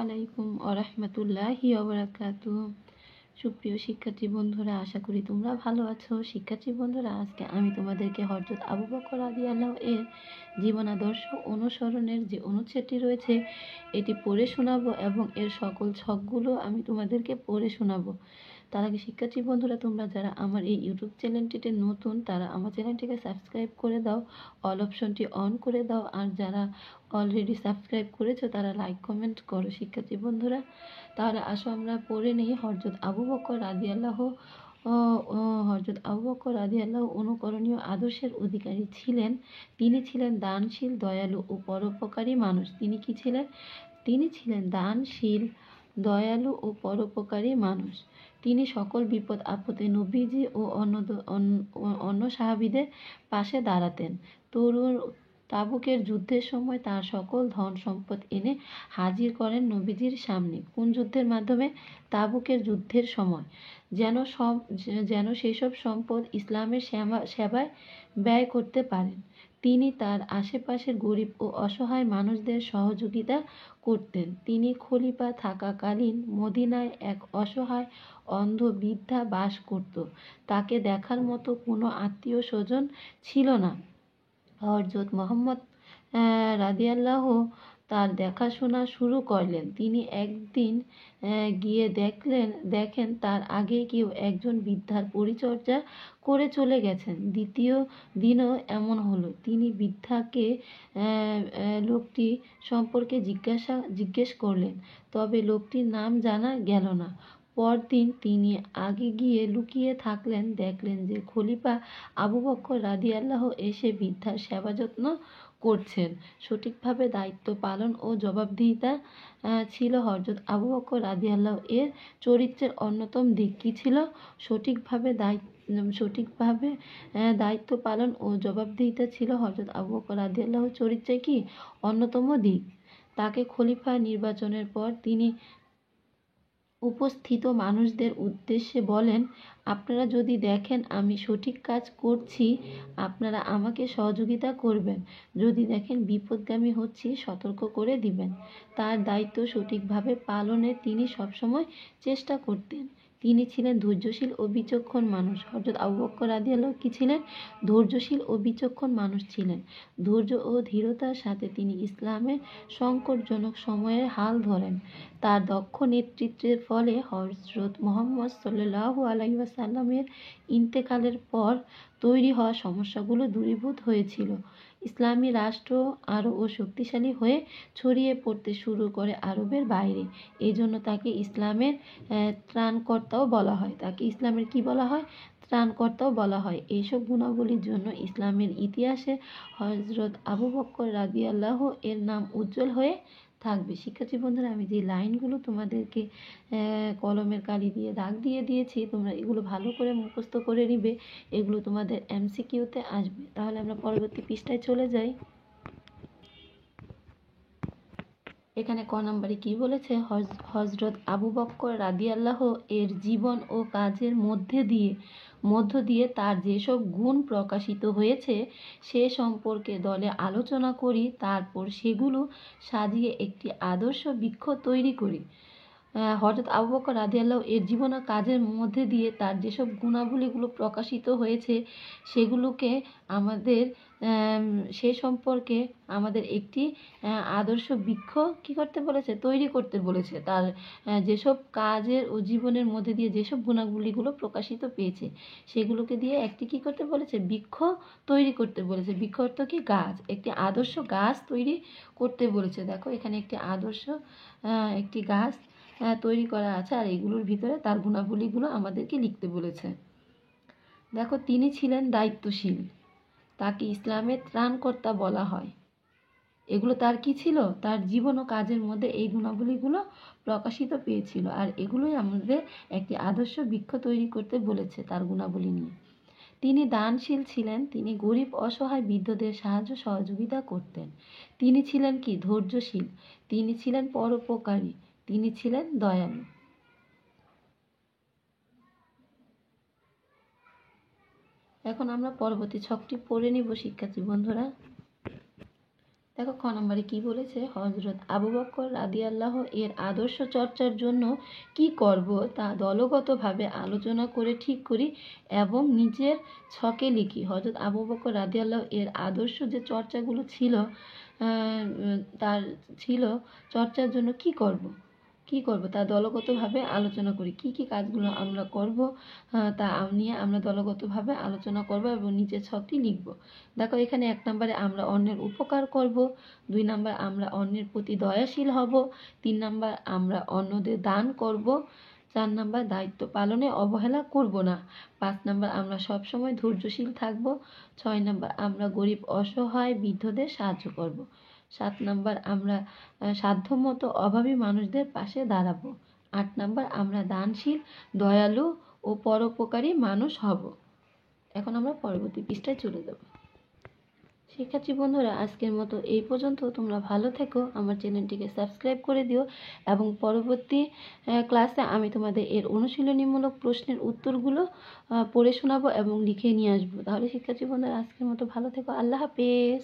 আলাইকুম ওয়া রাহমাতুল্লাহি ওয়া বারাকাতুহু। সুপ্রিয় শিক্ষার্থী বন্ধুরা, আশা করি তোমরা ভালো আছো। শিক্ষার্থী বন্ধুরা, আজকে আমি তোমাদেরকে হযরত আবু বকর রাদিয়াল্লাহু এর জীবন আদর্শ অনুসরণের যে অনুচ্ছেদটি রয়েছে এটি পড়ে শোনাবো এবং এর সকল ছকগুলো আমি তোমাদেরকে পড়ে শোনাবো। তার আগে শিক্ষার্থী বন্ধুরা, তোমরা যারা আমার এই ইউটিউব চ্যানেলটিতে নতুন তারা আমার চ্যানেলটিকে সাবস্ক্রাইব করে দাও, অল অপশনটি অন করে দাও। আর যারা অলরেডি সাবস্ক্রাইব করেছো তারা লাইক কমেন্ট করো। শিক্ষার্থী বন্ধুরা, তাহলে আসো আমরা পড়ে নিই। হযরত আবু বকর রাদিয়াল্লাহু অনুকরণীয় আদর্শের অধিকারী ছিলেন। তিনি ছিলেন দানশীল, দয়ালু ও পরোপকারী মানুষ। তিনি কি ছিলেন? তিনি ছিলেন দানশীল, দয়ালু ও পরোপকারী মানুষ। তিনি সকল বিপদ আপদে নবীজি ও অন্য সাহাবীদের পাশে দাঁড়াতেন। তাবুকের যুদ্ধের সময় তার সকল ধন সম্পদ এনে হাজির করেন নবীজির সামনে। কোন যুদ্ধের মাধ্যমে? তাবুকের যুদ্ধের সময়। যেন সেসব সম্পদ ইসলামের সেবায় ব্যয় করতে পারেন। তিনি তার আশেপাশের গরিব ও অসহায় মানুষদের সহযোগিতা করতেন। তিনি খলিফা থাকাকালীন মদিনায় এক অসহায় অন্ধ বৃদ্ধা বাস করত। তাকে দেখার মতো কোনো আত্মীয় স্বজন ছিল না। হযরত মুহাম্মদ রাদিয়াল্লাহু তার দেখাশোনা শুরু করলেন। তিনি একদিন গিয়ে দেখেন তার আগে কেউ একজন বৃদ্ধার পরিচর্যা করে চলে গেছেন। দ্বিতীয় দিনও এমন হলো। তিনি বৃদ্ধাকে লোকটি সম্পর্কে জিজ্ঞেস করলেন, তবে লোকটির নাম জানা গেল না। পরদিন তিনি আগে গিয়ে লুকিয়ে থাকলেন। দেখলেন যে খলিফা আবু বকর রাদিয়াল্লাহু এসে বৃদ্ধার সেবা যত্ন করছেন। সঠিকভাবে দায়িত্ব পালন ও জবাবদিহিতা ছিল হযরত আবু বকর রাদিয়াল্লাহু এর চরিত্রের অন্যতম দিক। কি ছিল? সঠিকভাবে দায়িত্ব পালন ও জবাবদিহিতা ছিল হযরত আবু বকর রাদিয়াল্লাহু চরিত্রের কি অন্যতম দিক। তাকে খলিফা নির্বাচনের পর তিনি উপস্থিত মানুষদের উদ্দেশ্যে বলেন, আপনারা যদি দেখেন আমি সঠিক কাজ করছি, আপনারা আমাকে সহযোগিতা করবেন। যদি দেখেন বিপথগামী হচ্ছি, সতর্ক করে দিবেন। তার দায়িত্ব সঠিকভাবে পালনে তিনি সবসময় চেষ্টা করতেন। তিনি ছিলেন ধৈর্যশীল ও বিচক্ষণ মানুষ। হযরত আবু বকর রাদিয়াল্লাহু কি ছিলেন? ধৈর্যশীল ও বিচক্ষণ মানুষ ছিলেন। ধৈর্য ও ধীরতার সাথে তিনি ইসলামের সংকটজনক সময়ে হাল ধরেন। তার দক্ষ নেতৃত্বের ফলে হযরত মুহাম্মদ সাল্লাল্লাহু আলাইহি ওয়াসাল্লামের ইন্তেকালের পর তৈরি হওয়া সমস্যাগুলো দূরীভূত হয়েছিল। ইসলামী রাষ্ট্র আরও শক্তিশালী হয়ে ছড়িয়ে পড়তে শুরু করে আরবের বাইরে। এই জন্য তাকে ইসলামের ত্রাণকর্তাও বলা হয়। তাকে ইসলামের কি বলা হয়? ত্রাণকর্তাও বলা হয়। এইসব গুণাবলীর জন্য ইসলামের ইতিহাসে হযরত আবু বকর রাদিয়াল্লাহু এর নাম উজ্জ্বল হয়ে থাকবে। শিক্ষার্থী বন্ধুরা, আমি যে লাইনগুলো তোমাদেরকে কলমের কালি দিয়ে দাগ দিয়ে দিয়েছি, তোমরা এগুলো ভালো করে মুখস্থ করে নিবে। এগুলো তোমাদের এমসিকিউতে আসবে। তাহলে আমরা পরবর্তী পৃষ্ঠায় চলে যাই। এখানে ক নম্বরে কি বলেছে? হযরত আবু বকর রাদিয়াল্লাহু এর জীবন ও কাজের মধ্য দিয়ে তার যেসব গুণ প্রকাশিত হয়েছে সে সম্পর্কে দলে আলোচনা করি, তারপর সেগুলো সাজিয়ে একটি আদর্শ বৃক্ষ তৈরি করি। হযরত আবু বকর রাদিয়াল্লাহু এর জীবন ও কাজের মধ্যে দিয়ে তার যেসব গুণাবলীগুলো প্রকাশিত হয়েছে সেগুলোকে সে সম্পর্কে আমাদের একটি আদর্শ বৃক্ষ কী করতে বলেছে? তৈরি করতে বলেছে। তার যেসব কাজের ও জীবনের মধ্যে দিয়ে যেসব গুণাবলীগুলো প্রকাশিত পেয়েছে সেগুলোকে দিয়ে একটি কী করতে বলেছে? বৃক্ষ তৈরি করতে বলেছে। বৃক্ষ অর্থ কি? গাছ। একটি আদর্শ গাছ তৈরি করতে বলেছে। দেখো এখানে একটি গাছ তৈরি করা আছে, আর এগুলোর ভিতরে তার গুণাবলীগুলো আমাদেরকে লিখতে বলেছে। দেখো, তিনি ছিলেন দায়িত্বশীল, তাকে ইসলামের ত্রাণকর্তা বলা হয়। এগুলো তার কি ছিল? তার জীবন ও কাজের মধ্যে এই গুণাবলীগুলো প্রকাশিত পেয়েছিল, আর এগুলোই আমাদের একটি আদর্শ বৃক্ষ তৈরি করতে বলেছে তার গুণাবলী নিয়ে। তিনি দানশীল ছিলেন, তিনি গরিব অসহায় বৃদ্ধদের সাহায্য সহযোগিতা করতেন। তিনি ছিলেন কি? ধৈর্যশীল, তিনি ছিলেন পরোপকারী, তিনি ছিলেন দয়ালু। এখন আমরা পরবর্তী ছকটি পড়ে নিব শিক্ষার্থী বন্ধুরা। দেখো খ নম্বরে কি বলেছে, হজরত আবু বকর রাদিয়াল্লাহু এর আদর্শ চর্চার জন্য কি করব তা দলগতভাবে আলোচনা করে ঠিক করি এবং নিজের ছকে লিখি। হজরত আবু বকর রাদিয়াল্লাহু এর আদর্শ যে চর্চাগুলো ছিল, তার ছিল চর্চার জন্য কি করব তা দলগতভাবে আলোচনা করি। কি কাজগুলো আমরা করব তা নিয়ে আমরা দলগতভাবে আলোচনা করব এবং নিচের ছকটি লিখব। দেখো এখানে 1 নম্বরে আমরা অন্যের উপকার করব, 2 নম্বর আমরা অন্যের প্রতি দয়াশীল হব, 3 নম্বর আমরা অন্যদের দান করব, 4 নম্বর দায়িত্ব পালনে অবহেলা করব না, 5 নম্বর আমরা সবসময় ধৈর্যশীল থাকব, 6 নম্বর আমরা গরিব অসহায় বৃদ্ধদের সাহায্য করব, 7 নম্বর আমরা সাধ্যমতো অভাবী মানুষদের পাশে দাঁড়াবো, 8 নম্বর আমরা দানশীল, দয়ালু ও পরোপকারী মানুষ হব। এখন আমরা পরবর্তী পৃষ্ঠায় চলে যাব। শিক্ষার্থী বন্ধুরা, আজকের মতো এই পর্যন্ত। তোমরা ভালো থেকো, আমার চ্যানেলটিকে সাবস্ক্রাইব করে দিও এবং পরবর্তী ক্লাসে আমি তোমাদের এর অনুশীলনীমূলক প্রশ্নের উত্তরগুলো পড়ে শোনাবো এবং লিখে নিয়ে আসবো। তাহলে শিক্ষার্থী বন্ধুরা, আজকের মতো ভালো থেকো। আল্লাহ হাফেজ।